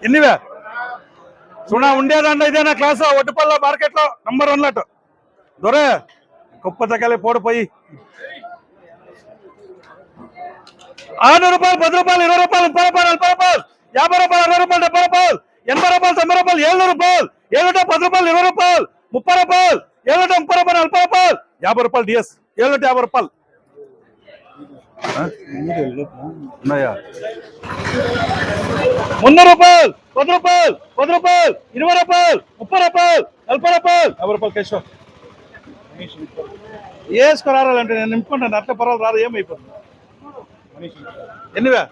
ఎన్నివే సున్నా ఉండేదండి ఇదేనా క్లాసు ఒడ్డుపల్ల మార్కెట్ లో నంబర్ 1 లట్ దొరే కుప్ప తగ్గలే పోడిపోయి 6 రూపాయలు 10 రూపాయలు 20 రూపాయలు 30 రూపాయలు 40 రూపాయలు 50 రూపాయలు 60 రూపాయలు 70 రూపాయలు 80 రూపాయలు 90 రూపాయలు 700 10 రూపాయలు 20 రూపాయలు 30 రూపాయలు 700 30 రూపాయలు 40 రూపాయలు 50 రూపాయలు డిఎస్ 750 రూపాయలు ఉన్నాయా 300 రూపాయలు 10 రూపాయలు 10 రూపాయలు 20 రూపాయలు 30 రూపాయలు 40 రూపాయలు 50 రూపాయలు కేశవ వేసుకురాలంటే నేను నింపుకుంటాను అట్లా పర్వాలేదు రాదు ఏమైపోతుంది ఎన్నివే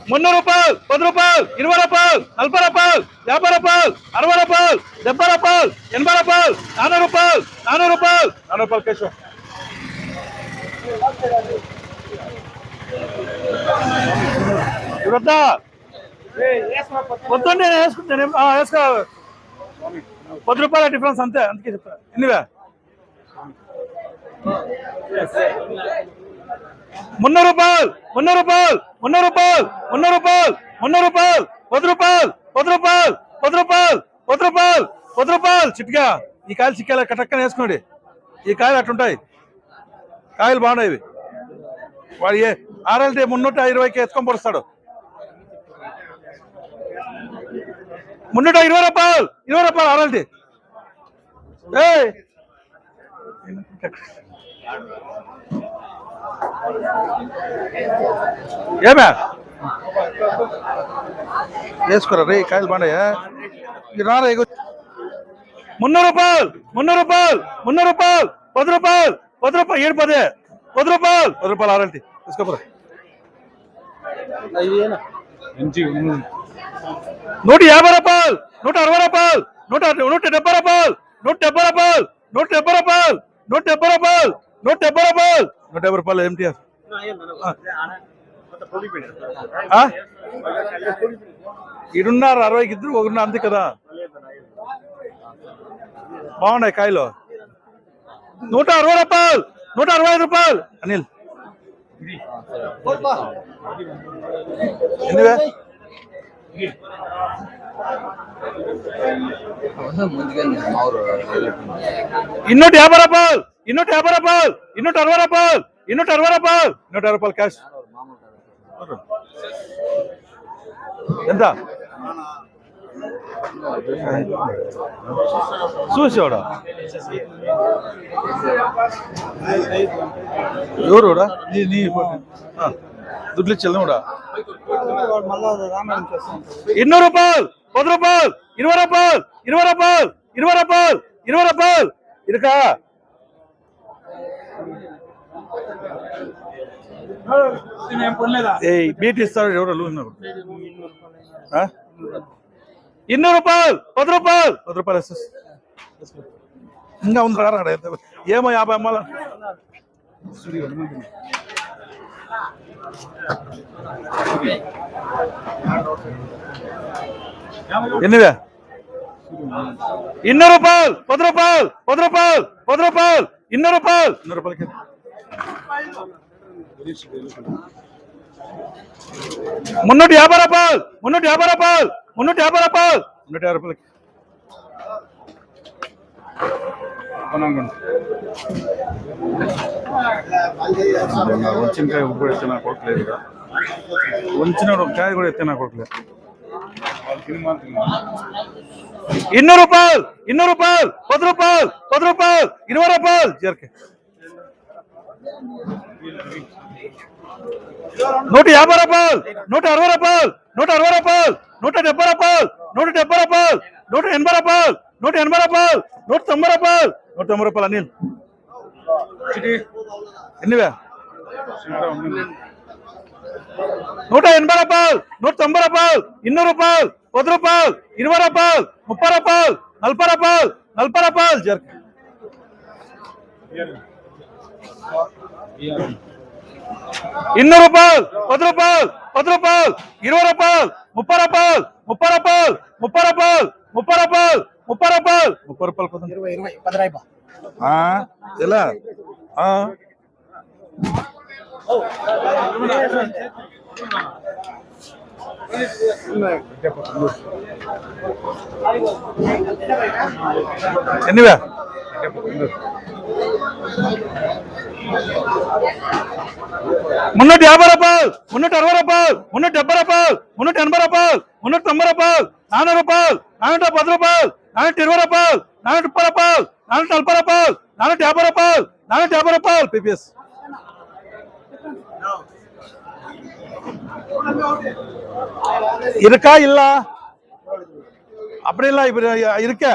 300 రూపాయలు 10 రూపాయలు 20 రూపాయలు 40 రూపాయలు 50 రూపాయలు 60 రూపాయలు 70 రూపాయలు 80 రూపాయలు 400 రూపాయలు 400 రూపాయలు 400 రూపాయలు కేశవ వద్దా వద్దండి నేను వేసుకుంటాను వేసుకో 10 రూపాయల డిఫరెన్స్ అంతే అందుకే చెప్తా ఎన్నివే 300 రూపాయలు 300 రూపాయలు 300 రూపాయలు 300 రూపాయలు 300 రూపాయలు 10 రూపాయలు 10 రూపాయలు 10 రూపాయలు 10 రూపాయలు 10 రూపాయలు చిట్కా ఈ కాయలు చిక్కాల కటక్కన వేసుకోండి ఈ కాయలు అట్లుంటాయి కాయలు బాగున్నాయి వాడు ఆర్ఎల్టీ 320కి ఎత్తుకొని పొడుస్తాడు 320 రూపాయలు 20 రూపాయలు ఆర్ఎల్టీ ఏమే వేసుకోరా రే కాయలు బాగున్నాయా రారా 300 రూపాయలు 300 రూపాయలు 300 రూపాయలు 10 రూపాయలు 10 రూపాయలు 7 10 రూపాయలు 10 రూపాయలు ఆరంటి తీసుకోపోరా 150 రూపాయలు 160 రూపాయలు 170 రూపాయలు 170 రూపాయలు 170 రూపాయలు 170 రూపాయలు 170 రూపాయలు 150 రూపాయలు ఎంటీఆర్ ఇడున్నారు 60కి ఇద్దరు ఒకరున్నారు అంతే కదా బాగున్నాయి కాయలు 160 రూపాయలు 165 రూపాయలు అనిల్ ఎన్నివే 250 రూపాయలు 250 రూపాయలు 260 రూపాయలు 260 రూపాయలు 160 రూపాయలు క్యాష్ ఎంత చూసేవాడా ఎవరు దుడ్లు ఇచ్చేదా 200 రూపాయలు 10 రూపాయలు 20 రూపాయలు 20 రూపాయలు 20 రూపాయలు 20 రూపాయలు ఇరుకా బీట్ ఇస్తాడు ఎవరు 200 రూపాయలు 10 రూపాయలు 10 రూపాయలు ఇంకా ఉంది రారా ఏమో 50 అమ్మాల ఎన్నివే 200 రూపాయలు 10 రూపాయలు 10 రూపాయలు 10 రూపాయలు 200 రూపాయలు 200 రూపాయలకి 350 రూపాయలు 350 రూపాయలు 350 రూపాయలు 150 రూపాయలకి వంచినకాయ కూడా ఎత్తే నాకు కొట్టలేదు వంచిన కాయ కూడా ఎత్తే నాకు కొట్టలేదు 200 రూపాయలు 200 రూపాయలు 10 రూపాయలు 10 రూపాయలు 20 రూపాయలు జరకే 150 రూపాయలు 160 రూపాయలు 160 రూపాయలు 170 రూపాయలు 170 రూపాయలు 180 రూపాయలు 180 రూపాయలు 190 రూపాయలు 190 రూపాయలు అనిల్ ఎన్నివే 180 రూపాయలు 190 రూపాయలు 200 రూపాయలు 10 రూపాయలు 20 రూపాయలు 30 రూపాయలు 40 రూపాయలు 40 రూపాయలు జరక 200 రూపాయలు 10 రూపాయలు 10 రూపాయలు 20 రూపాయలు 30 రూపాయలు 30 రూపాయలు 30 రూపాయలు 30 రూపాయలు 30 రూపాయలు 30 రూపాయలు 10 ఎలా ఎన్నివే 350 రూపాయలు, 360 రూపాయలు, 370 రూపాయలు, 380 రూపాయలు, 390 రూపాయలు, 400 రూపాయలు, 410 రూపాయలు, 420 రూపాయలు, 430 రూపాయలు, 440 రూపాయలు, 450 రూపాయలు, 450 రూపాయలు పీపీఎస్. இருக்கா இல்ல அப்படி இல்ல இருக்க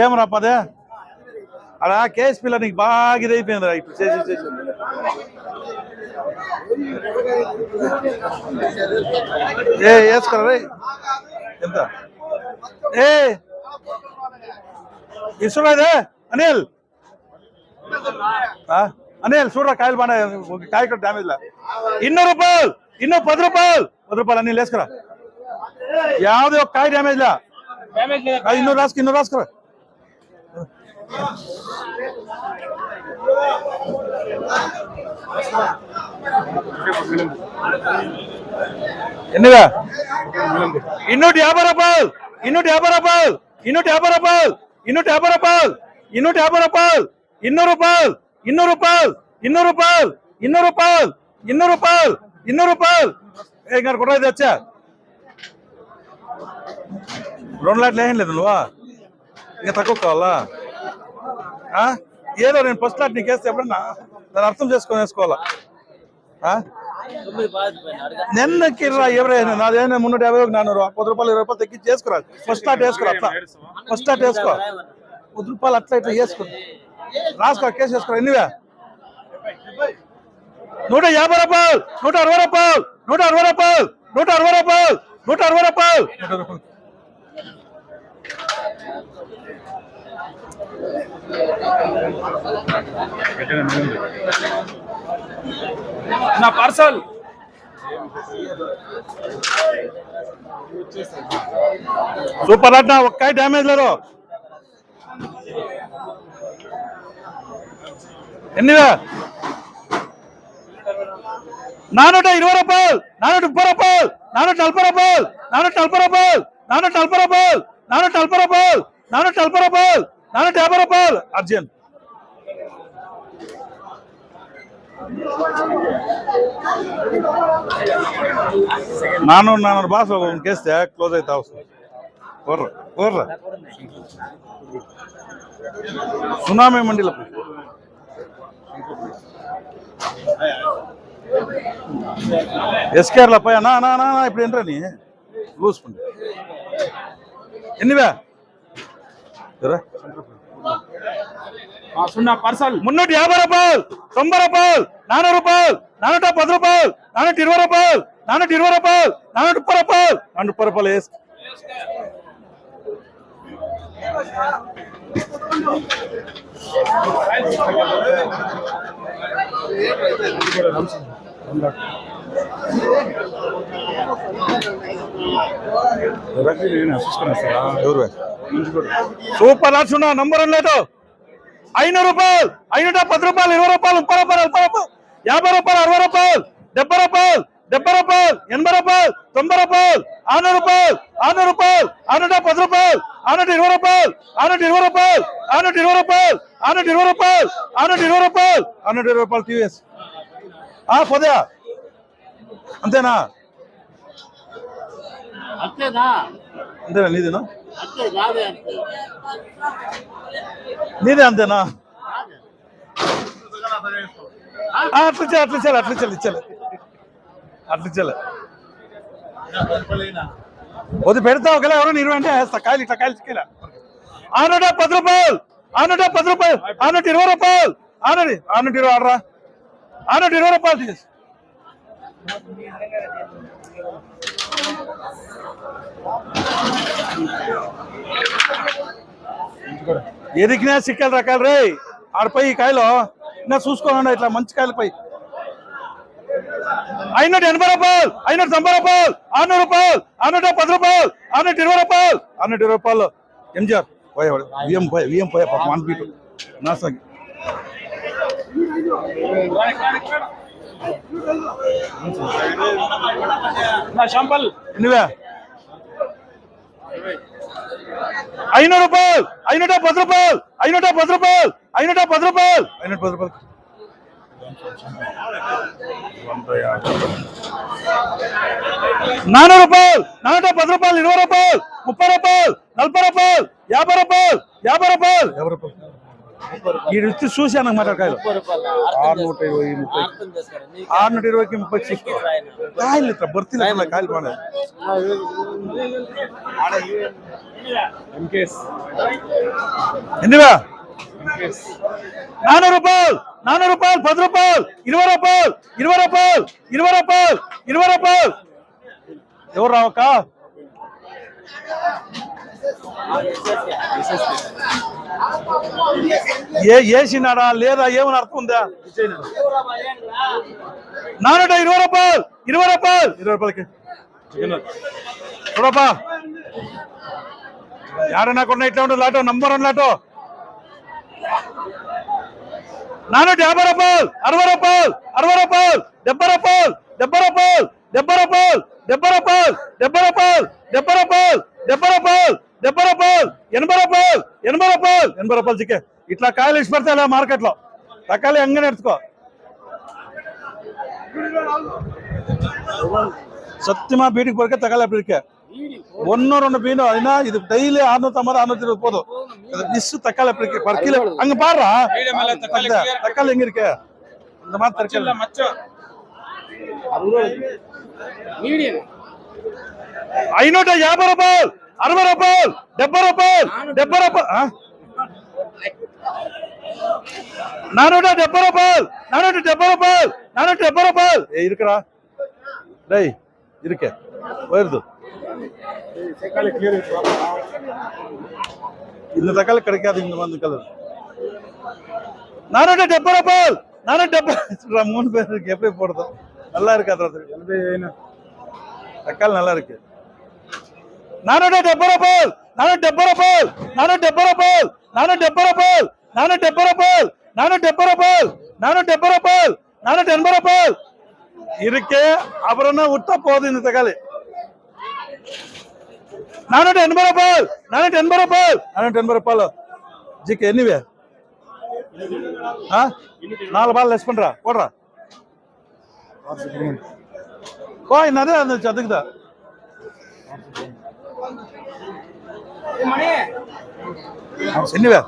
ఏమరా పదే అలా కేఎస్పీలో నీకు బాగా ఇదైపోయిందిరా ఇప్పుడు చేసి వేసుకోరా ఎంత ఇస్తున్నదే అనిల్ అనిల్ చూడరా కాయలు బాగా కాయ కూడా డ్యామేజ్ లా 200 రూపాయలు, 10 రూపాయలు, 10 రూపాయలు అనిల్ వేసుకురా యావది ఒక కాయ డ్యామేజ్ లా 200 రాసుకురా ఎన్నిగా 250 రూపాయలు, 250 రూపాయలు, 250 రూపాయలు, 250 రూపాయలు, 250 రూపాయలు, 200 రూపాయలు, 200 రూపాయలు, 200 రూపాయలు, 200 రూపాయలు, 200 రూపాయలు, 200 రూపాయలు ఇంకా కూడా ఇది వచ్చా 2 లాట్లు ఏం లేదు నువ్వా ఇంకా తక్కువ కావాలా ఏదో నేను ఫస్ట్ లాట్ నీకు వేస్తే ఎప్పుడన్నా దాన్ని అర్థం చేసుకొని వేసుకోవాలా నిన్నకి ఎవరైనా నాదేనా 350 400 10 రూపాయలు 20 రూపాయలు తగ్గించి చేసుకురా ఫస్ట్ లాట్ వేసుకోరా అట్లా ఫస్ట్ లాట్ వేసుకో 10 రూపాయలు అట్లా ఇట్లా వేసుకో రాసుకో కేసు వేసుకోరా ఎన్నివే 150 రూపాయలు, 160 రూపాయలు, 160 రూపాయలు, 160 రూపాయలు, 160 రూపాయలు నా పార్సల్ సూపర్ అట్నా ఒక్క డ్యామేజ్ లేదు ఎన్నివే 420 రూపాయలు, 430 రూపాయలు, 440 రూపాయలు, 440 రూపాయలు, 440 రూపాయలు, 440 రూపాయలు, 440 రూపాయలు, 450 రూపాయలు అర్జెంట్ 400 బాస్ కేస్తే క్లోజ్ అవుతా వస్తుంది సునామీ మండీలో ఎస్కేర్ల పై అన్నా ఇప్పుడు ఏంట్రా నీ లూసుకుంటే ఎన్నివే పార్సల్ 350 రూపాయలు, 90 రూపాయలు, 400 రూపాయలు, 410 రూపాయలు, 420 రూపాయలు, 420 రూపాయలు, 430 రూపాయలు, 430 రూపాయలు వేసు సూపర్ లాట్స్ ఉన్నా నంబర్ లేదు 500 రూపాయలు, 510 రూపాయలు, 20 రూపాయలు, 30 రూపాయలు, 40 రూపాయలు, 50 రూపాయలు, 60 రూపాయలు, 70 రూపాయలు, 80 రూపాయలు, 90 రూపాయలు, 600 రూపాయలు, 600 రూపాయలు, 610 రూపాయలు, 620 రూపాయలు, 620 రూపాయలు, 620 రూపాయలు, 620 రూపాయలు, 620 రూపాయలు, 620 రూపాయలు టీవీఎస్ పోదా అంతేనా అంతేనా నీదేనా నీదే అంతేనా అట్లిచ్చాలి వద్దు పెడతా ఒకవేళ ఎవరైనా 20 అంటే వేస్తా కాయలు ఇట్లా కాయలు చిక్కేలా 610 రూపాయలు, 610 రూపాయలు, 620 రూపాయలు, 620 ఆడరా 620 రూపాయలు తీసి ఎదిగినా చిక్కలు రకాలు రే ఆడపై ఈ కాయలు నా చూసుకోనండి ఇట్లా మంచి కాయలు పై 580 రూపాయలు, 590 రూపాయలు, 600 రూపాయలు, 610 రూపాయలు, 620 రూపాయలు, 620 రూపాయలు ఎంజిఆర్ విఎం పోయా మాన్పీటు నాసంగి శాంపల్ ఎన్నివే 500 రూపాయలు 510 రూపాయలు 510 రూపాయలు 510 రూపాయలు 510 రూపాయలు 400 రూపాయలు 410 రూపాయలు 20 రూపాయలు 30 రూపాయలు 40 రూపాయలు 50 రూపాయలు 50 రూపాయలు 50 రూపాయలు ఈ రుచి చూశాను మాట్లాడకాయలు 620కి 30 కాయలు బర్తీ కాయలు బాగా ఎన్నివా 400 రూపాయలు 10 రూపాయలు 20 రూపాయలు 20 రూపాయలు 20 రూపాయలు 20 రూపాయలు ఎవరు రావక్క వేసినాడా లేదా ఏమని అర్థం ఉందా 420 రూపాయలు 20 రూపాయలు 20 రూపాయలకి చూడపా యాడన్నా కొన్నా ఇట్లా ఉంటుంది లాటో నంబర్ 1 లాటో 450 రూపాయలు 60 రూపాయలు 60 రూపాయలు 70 రూపాయలు 70 రూపాయలు 70 రూపాయలు 70 రూపాయలు 70 రూపాయలు 70 రూపాయలు 70 రూపాయలు 70 రూపాయలు 80 రూపాయలు 80 రూపాయలు 80 రూపాయలు చిక్కే ఇట్లా కాయలు ఇచ్చి పెడతా మార్కెట్ లో తక్కువ ఎంగనే ఎత్తుకో ಸತ್ಯಮ ಬೀಡಿಗೆ ಬರಕ್ಕೆ ತಗಲ್ಲ ಬಿಡಕ್ಕೆ 102 ಮೀನು ಅಯ್ಯಾ ಇದು ಡೈಲಿ 690 620 போதும் மிஸ் தக்காளி பிடிக்க பர் கிலோ அங்க பாருடா தக்காளி எங்க இருக்கு இந்த மாதிரி தக்காளி மச்சம் 550 ரூபாய் 60 ரூபாய் 70 ரூபாய் 70 ரூபாய் 470 ரூபாய் 470 ரூபாய் 470 ரூபாய் இருக்குடா டேய் இருக்கே வருது இந்த தக்காளி கிடைக்காது இந்த மாதிரி கலர் 470 ரூபாய் 470 மூணு பேர் இருக்கு எப்படி போடுறது நல்லா இருக்கு அது தக்காளி நல்லா இருக்கு 470 ரூபாய் 470 ரூபாய் 470 ரூபாய் 470 ரூபாய் 470 ரூபாய் 470 ரூபாய் 470 ரூபாய் 480 ரூபாய் இருக்கே அப்புறம் விட்டா போகுது இந்த தக்காளி 480 ரூபாய் 480 ரூபாய் 480 ரூபாய் ஜிக்கு எனிவே நாலு பால் லெஸ் பண்றா போடுறா ஓ என்னது அந்த அதுக்குதா எனிவே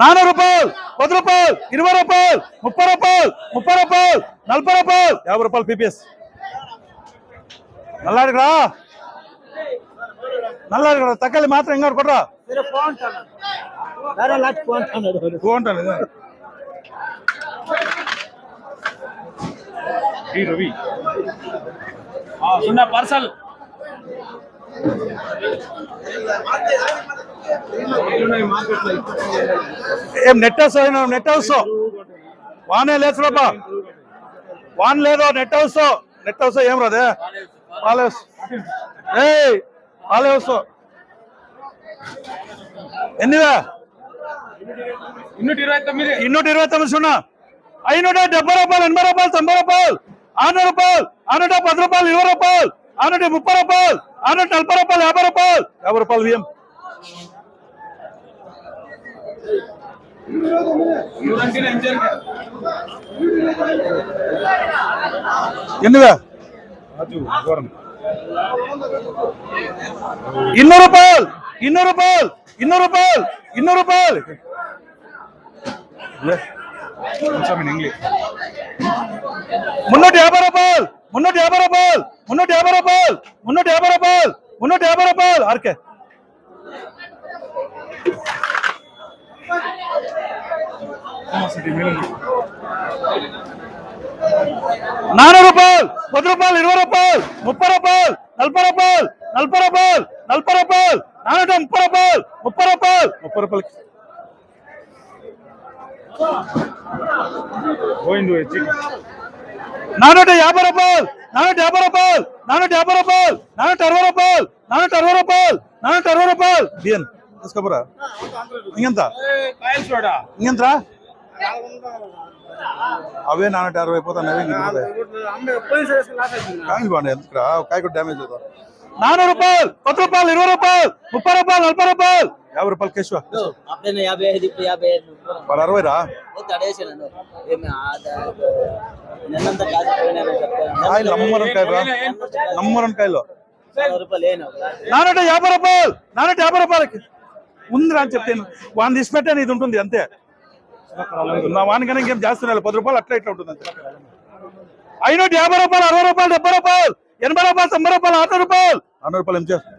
400 ரூபாய் 10 ரூபாய் 20 ரூபாய் 30 ரூபாய் 30 ரூபாய் 40 ரூபாய் 50 ரூபாய் பிபிஎஸ் நல்லா இருக்குடா நல்லா இருக்குடா தக்காளி மாத்திரம் எங்க போடுறா வேற லாட் போன்டானே டி ரவி சுண்ணா பார்சல் ఏం నెట్ హౌస్ వానే లేచురాబా వాన్ లేదో నెట్ హౌస్ ఏం రాదే పాలే హౌస్ ఏయ్ పాలే హౌస్ ఎన్నివే 229 సున్నా 570 రూపాయలు 80 రూపాయలు 90 రూపాయలు 600 రూపాయలు 610 రూపాయలు 20 రూపాయలు 630 రూపాయలు 640 రూపాయలు 50 రూపాయలు 50 రూపాయలు విఎం ఎన్నివే 200 రూపాయలు 200 రూపాయలు 200 రూపాయలు 200 రూపాయలు ఇంగ్లీష్ 350 రూపాయలు 350 రూపాయలు 350 రూపాయలు 350 రూపాయలు 350 రూపాయలు ఆర్కే 400 రూపాయలు 10 రూపాయలు 20 రూపాయలు 30 రూపాయలు 40 రూపాయలు 40 రూపాయలు 40 రూపాయలు 430 రూపాయలు 30 రూపాయలు 30 రూపాయలు పోయింది 450 రూపాయలు 450 రూపాయలు 450 రూపాయలు 460 రూపాయలు 460 రూపాయలు 460 రూపాయలు బిఎన్ తీసుకోబరా ఇంకెంత ఇంకెంతరా అవే 460 అయిపోతున్నాయి. కాయలు బాగున్నాయి. ఎందుకు కాయ కూడా డ్యామేజ్ అవుతా. 400 రూపాయలు, 10 రూపాయలు, 20 రూపాయలు, 30 రూపాయలు, 40 రూపాయలు, 50 రూపాయలు కేశవ. 55 60 రా కాయలు నమ్మరం కాయలు రా, నమ్మరం కాయలు 450 రూపాయలు, 450 రూపాయలకి ఉందిరా అని చెప్తాను. వాడిని తీసి పెట్టాను, ఇది ఉంటుంది అంతే. నా వానికన్నా ఇంకేం చేస్తున్నా 10 రూపాయలు అట్లా ఇట్లా ఉంటుంది అంతే. 550 రూపాయలు, 60 రూపాయలు, 70 రూపాయలు, 80 రూపాయలు, 90 రూపాయలు, 600 రూపాయలు, 100 రూపాయలు ఏం చేస్తా.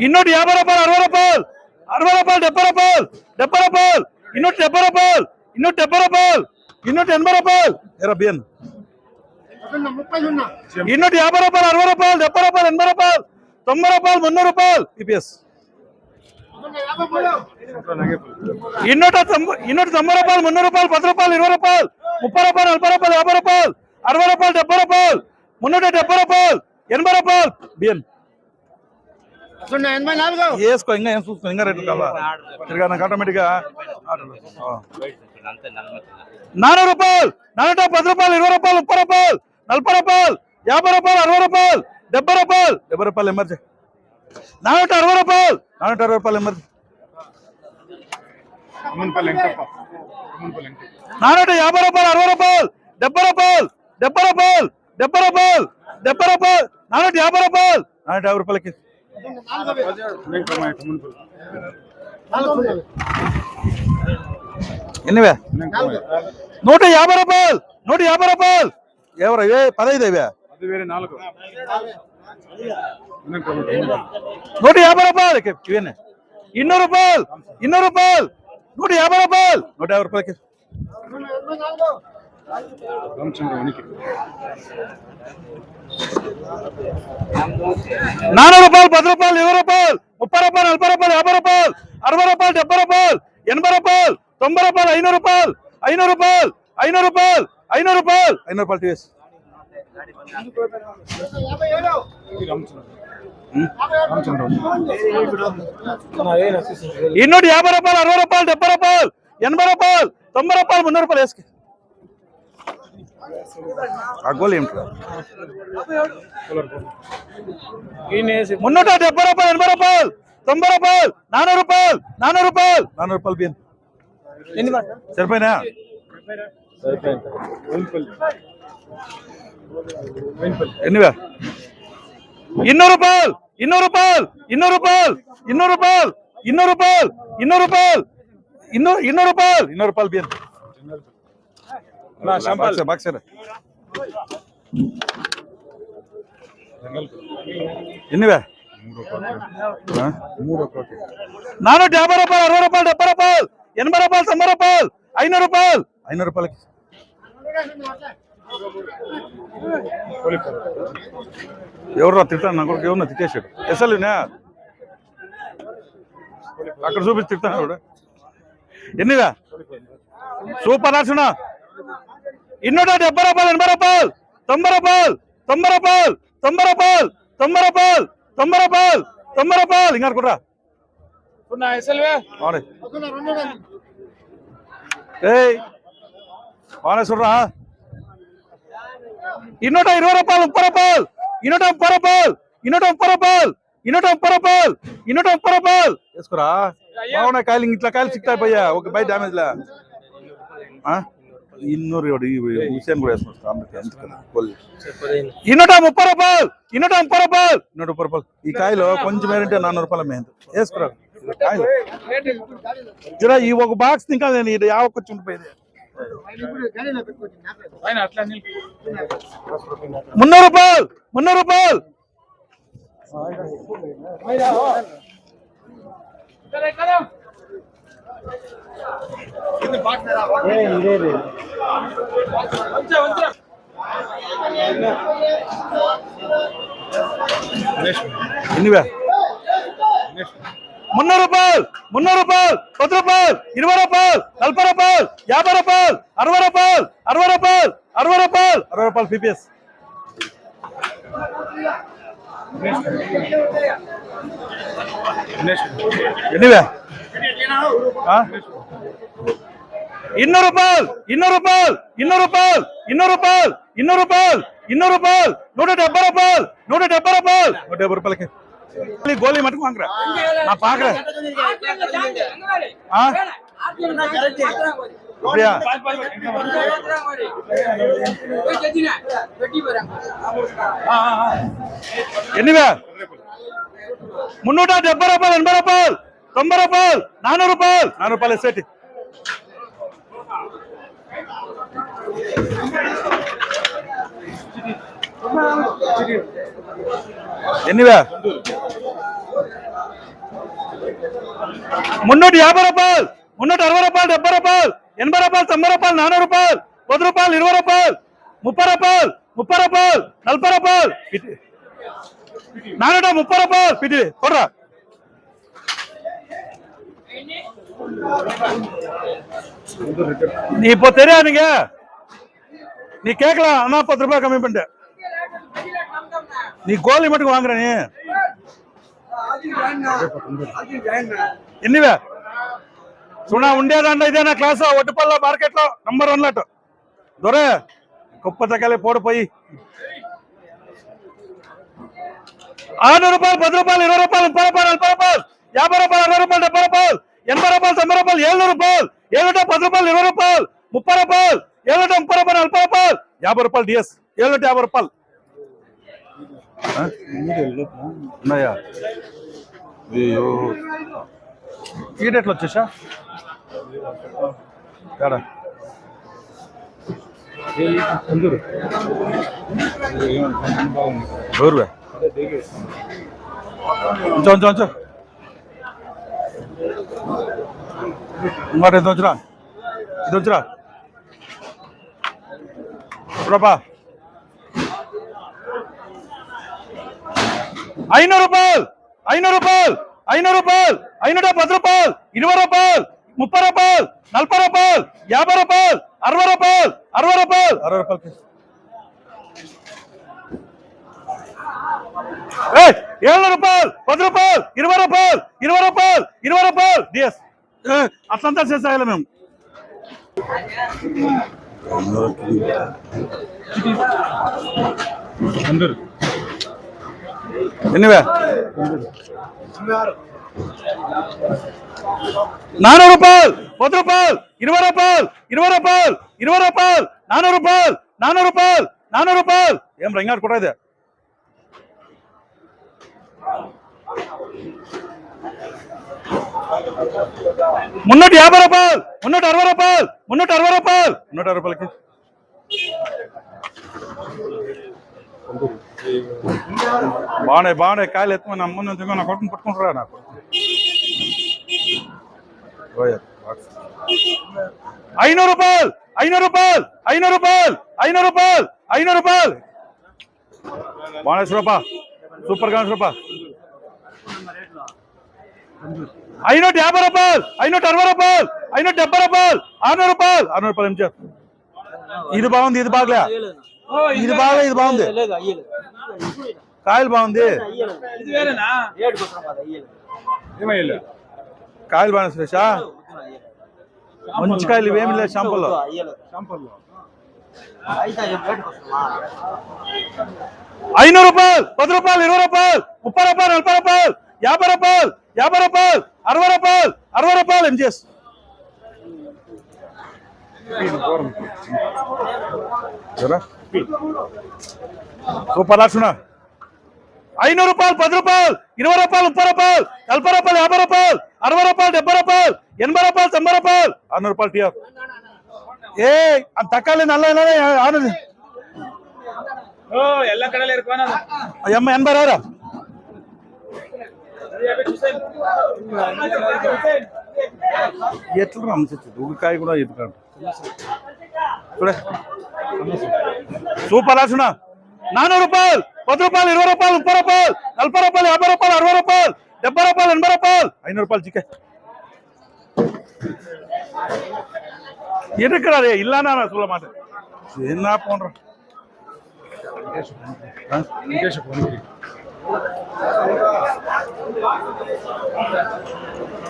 ఇన్నోటి 50 రూపాయలు, 60 రూపాయలు, 60 రూపాయలు, 70 రూపాయలు, 70 రూపాయలు, ఇన్నోటి 70 రూపాయలు, ఇన్నోటి 70 రూపాయలు, ఇన్నోటి 80 రూపాయలు, ఏరా బియ్యం ఇన్నోటి 50 రూపాయలు, 60 రూపాయలు, 70 రూపాయలు, 80 రూపాయలు, 90 రూపాయలు, 300 రూపాయలు, పిపిఎస్ ఇన్నోటి 90 రూపాయలు, 300 రూపాయలు, 10 రూపాయలు, 20 రూపాయలు, 30 రూపాయలు, 40 రూపాయలు, 50 రూపాయలు, 60 రూపాయలు, 70 రూపాయలు, 370 రూపాయలు, 80 రూపాయలు, బియ్యం వేసుకో. ఇంకా ఏం చూసుకో, ఇంకా రేట్లు కావాలా తిరిగా నాకు ఆటోమేటిక్ గా 400 రూపాయలు, 10 రూపాయలు, 20 రూపాయలు, 30 రూపాయలు, 40 రూపాయలు, 50 రూపాయలు, 60 రూపాయలు, 70 రూపాయలు, 70 రూపాయలు ఎమర్జీ. 460 రూపాయలు, 460 రూపాయలు ఎమర్జీ. 450 రూపాయలు, 60 రూపాయలు, 70 రూపాయలు, 70 రూపాయలు, 70 రూపాయలు, 70 రూపాయలు, 450 రూపాయలు, 450 రూపాయలకి. ఎన్నివే 150 రూపాయలు, 150 రూపాయలు, ఎవరు 15 ఇవే 150 రూపాయలు, ఇవేనే 200 రూపాయలు, 200 రూపాయలు, 150 రూపాయలు, 150 రూపాయలకి. 400 రూపాయలు, 10 రూపాయలు, 20 రూపాయలు, 30 రూపాయలు, 40 రూపాయలు, 50 రూపాయలు, 60 రూపాయలు, 70 రూపాయలు, 80 రూపాయలు, 90 రూపాయలు, 500 రూపాయలు, 500 రూపాయలు, 500 రూపాయలు, 500 రూపాయలు, 500 రూపాయలు టీఎస్. ఇన్నోటి 50 రూపాయలు, 60 రూపాయలు, 70 రూపాయలు, 80 రూపాయలు, 90 రూపాయలు, 300 రూపాయలు వేసుకు. ఆ గోల్ ఏమిటి 370 రూపాయలు, 80 రూపాయలు, 90 రూపాయలు, 400 రూపాయలు, 400 రూపాయలు, 400 రూపాయలు బియ్యం సరిపోయినా. ఎన్నివే 200 రూపాయలు, 200 రూపాయలు, 200 రూపాయలు, 200 రూపాయలు, 200 రూపాయలు, 200 రూపాయలు, 200 రూపాయలు, 200 రూపాయలు బియ్యం బాక్సర్. ఎన్నివే 450 రూపాయలు, 60 రూపాయలు, 70 రూపాయలు, 80 రూపాయలు, 90 రూపాయలు, 500 రూపాయలు, 500 రూపాయలకి. ఎవరు తిడతాను నాకు ఎవరన్నా తిట్టేసాడు ఎసలునా అక్కడ చూపించి తిడతాను కూడా. ఎన్నివే సూపర్ నర్సన 270 రూపాయలు, 80 రూపాయలు, 90 రూపాయలు, 90 రూపాయలు, 90 రూపాయలు, 90 రూపాయలు, 90 రూపాయలు, 90 రూపాయలు, ఇంకా అనుకుంటా చూడరా. 220 రూపాయలు, 30 రూపాయలు, 230 రూపాయలు, 230 రూపాయలు, 230 రూపాయలు, 230 రూపాయలు వేసుకురా. బాగున్నాయి కాయలు, ఇట్లా కాయలు చిక్తాయిపోయా ఒక బై డ్యామేజ్ లా. 200 విషయం కూడా వేసుకొస్తాను. 230 రూపాయలు, 230 రూపాయలు, 130 రూపాయలు. ఈ కాయలు కొంచెం ఏంటంటే 400 రూపాయల మేము వేసుకురా కాయలు. జరా ఈ ఒక బాక్స్ ఇంకా నేను యావకొచ్చి ఉండిపోయేది. 300 రూపాయలు, 300 రూపాయలు, ఎన్నివే 300 రూపాయలు, 300 రూపాయలు, 10 రూపాయలు, 20 రూపాయలు, 40 రూపాయలు, 50 రూపాయలు, 60 రూపాయలు, 60 రూపాయలు, 60 రూపాయలు, 60 రూపాయలు పిపిఎస్. ఎన్నివే ఆ? 200 రూపాయలు 200 రూపాయలు 200 రూపాయలు 200 రూపాయలు 200 రూపాయలు 200 రూపాయలు 170 రూపాయలు 170 రూపాయలు 150 రూపాయలకి గోళీ మటుకు వాంగరా నా పాకరా ఇప్పుడా? ఎన్నివే 370 రూపాయలు 80 రూపాయలు 90 రూపాయలు 400 రూపాయలు 400 రూపాయలు ఎస్ఐటి ఎన్నివే 350 రూపాయలు 360 రూపాయలు 70 రూపాయలు 80 రూపాయలు 90 రూపాయలు 400 రూపాయలు 10 రూపాయలు 20 రూపాయలు 30 రూపాయలు 30 రూపాయలు 40 రూపాయలు 430 రూపాయలు పిటి కొర్రా நீ இப்போ தெரியாதுங்க நீ கேட்கலாம் அண்ணா 10 ரூபாய் கம்மி பண்ணிட்ட நீ கோழி மட்டும் வாங்குற நீ ఎన్నివే సున్నా ఉండేదండ ఇదేనా క్లాస్ ఒట్టుపల్ల మార్కెట్ లో నంబర్ 1 లట్ దొరే గొప్ప తగ్గలే పోడిపోయి 600 రూపాయలు 10 రూపాయలు 20 రూపాయలు 30 రూపాయలు 40 రూపాయలు 50 రూపాయలు 60 రూపాయలు 70 రూపాయలు 80 రూపాయలు 90 రూపాయలు 700 రూపాయలు 10 రూపాయలు 20 రూపాయలు 30 రూపాయలు 30 రూపాయలు 40 రూపాయలు 50 రూపాయలు డిఎస్ 50 రూపాయలు ఉన్నాయా అయ్యో ఈడెట్లు వచ్చేసా కాడా ఎవరువే ఉంచు ఉంచు ఇంకోటి ఎంత వచ్చినా ఇది వచ్చినా చూడపా 500 రూపాయలు 500 రూపాయలు 500 రూపాయలు 510 రూపాయలు 20 రూపాయలు 30 రూపాయలు 40 రూపాయలు 50 రూపాయలు 60 రూపాయలు 60 రూపాయలు 60 రూపాయలకి 700 రూపాయలు 10 రూపాయలు 20 రూపాయలు 20 రూపాయలు 20 రూపాయలు డిఎస్ అట్లంతా చేసాయాలి మేము ఎన్నివే 400 రూపాయలు 10 రూపాయలు 20 రూపాయలు 20 రూపాయలు 20 రూపాయలు 400 రూపాయలు 400 రూపాయలు 400 రూపాయలు ఏం రంగారు కూడా ಇದೆ మున్నూట 50 రూపాయలు 360 రూపాయలు 360 రూపాయలు 160 రూపాయలకి బాగున్నాయి కాయలు ఎత్తుమని అమ్మ నుంచి నా కొట్టుకుని పట్టుకుంటారా నాకు 500 రూపాయలు 500 రూపాయలు 500 రూపాయలు 500 రూపాయలు 500 రూపాయలు బాగున్నాయి రూపా సూపర్ గా రూపా 550 రూపాయలు 560 రూపాయలు 570 రూపాయలు 600 రూపాయలు 600 రూపాయలు ఏం చేస్తా ఇది బాగుంది ఇది బాగలే ఇది బాగా ఇది బాగుంది కాయలు బాగుంది కాయలు బాగా సురేషా మంచి కాయలు ఇవేమి లేదు షాంపూలో 500 రూపాయలు 10 రూపాయలు 20 రూపాయలు 30 రూపాయలు 40 రూపాయలు 50 రూపాయలు 50 రూపాయలు 60 రూపాయలు 60 రూపాయలు ఏం చేస్తా సూపర్ లక్షణ 500 రూపాయలు 10 రూపాయలు 20 రూపాయలు 30 రూపాయలు 40 రూపాయలు 50 రూపాయలు 60 రూపాయలు 70 రూపాయలు 80 రూపాయలు 90 రూపాయలు 600 రూపాయలు టీఆర్ ಏ ಅದು ತಕ್ಕಲ್ಲಿ ನಲ್ಲ ಆನದು ಎಲ್ಲ ಕಡೆ ಅಮ್ಮ 80 ఎట్లా అమ్మచ్చు దుగ్గుకాయ కూడా ఎత్తుకాడు సూపర్ లక్షణ 400 రూపాయలు 10 రూపాయలు 20 రూపాయలు 30 రూపాయలు 40 రూపాయలు 50 రూపాయలు 60 రూపాయలు 70 రూపాయలు 80 రూపాయలు 500 రూపాయలు చికెన్ ఎదుకురా ఇల్లానా சொல்ல மாட்டேன் என்ன போன்ற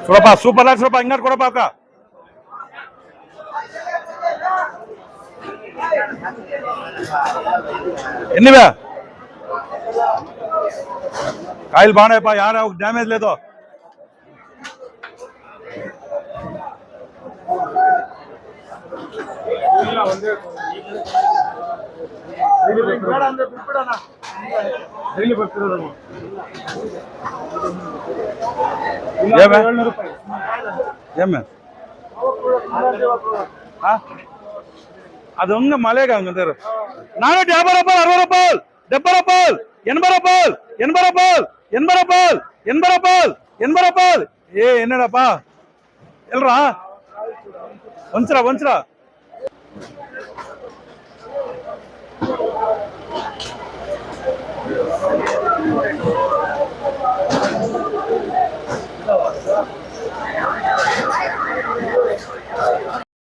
చూడపా సూపర్ లాక్స్ రూపాయ ఇంకోటి కూడా పాక ఎన్నివే కాయలు బాగున్నాయిపా యాడ డ్యామేజ్ లేదు ఏమే అది ఉంది మలేగా ఉంది 450 రూపాయలు 60 రూపాయలు 70 రూపాయలు 80 రూపాయలు 80 రూపాయలు 80 రూపాయలు 80 రూపాయలు ఏ ఎన్నడప్పా ఎల్రా వంచరా వంచరా